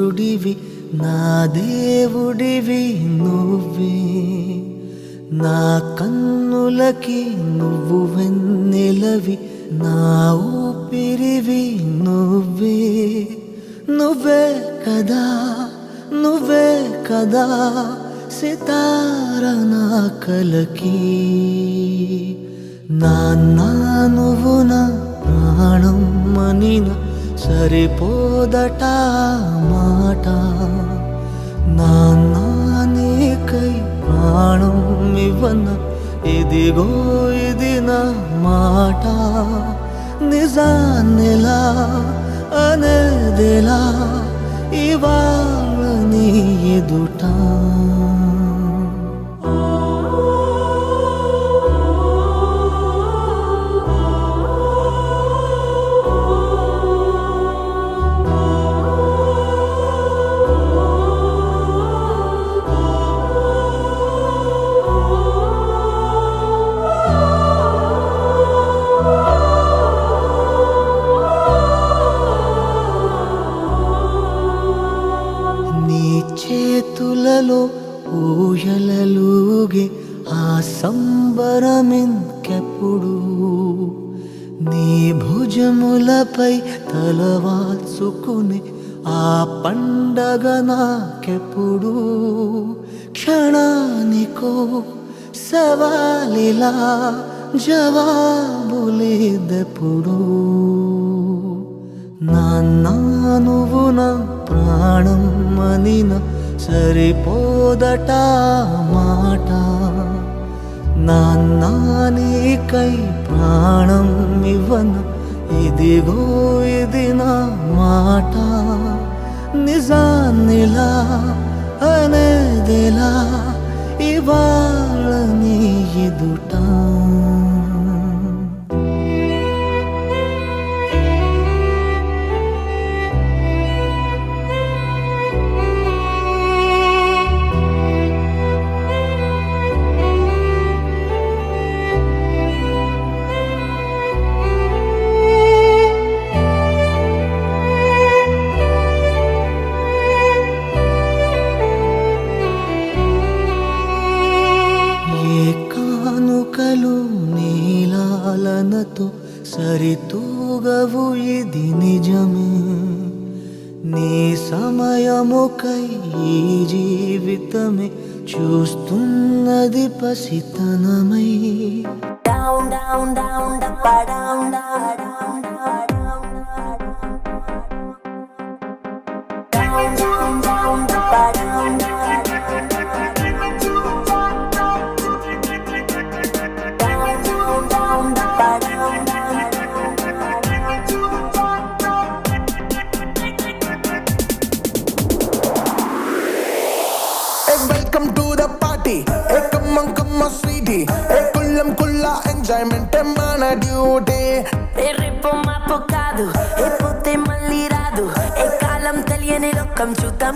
సూర్యుడివి నా దేవుడివి నువ్వే నా కన్నులకి నువ్వు వెన్నెలవి నా ఊపిరివి నువ్వే నువ్వే కదా నువ్వే కదా సితార నా కలకి నాన్న నువ్వు నా ప్రాణం మనిన సరిపోదట మాట నాన్న నీకై ప్రాణం ఇవ్వన ఇదిగో ఇది నా మాట నిజాన్నిలా అనేదిలా ఇవాళ నీ ఎదుట చేతులలో ఊయలలుగే ఆ సంబరమింకెప్పుడు నీ భుజములపై తలవాల్చుకుని ఆ పండగ నాకెప్పుడు క్షణానికో సవాలిలా జవాబులేదెప్పుడు నాన్న నువ్వు నా ప్రాణం మనిన సరిపోదట మాట నాన్న నీకై ప్రాణం ఇవ్వన ఇదిగో ఇది నా మాట నిజాన్నిలా అనేదిలా ఇవాళ నీ ఎదుట కానుకలు నీలాలనతో సరితూగవు ఇది నిజమే నీ సమయముకై ఈ జీవితమే చూస్తున్నది పసితనమై down down down down down down Welcome to the party. Hey, come on, sweetie. Hey, kulla enjoyment mana duty. రేపు మాపు కాదు ఏ పోతే మళ్ళీ రాదు ఏ కాలం తెలియని లోకం చూద్దాం.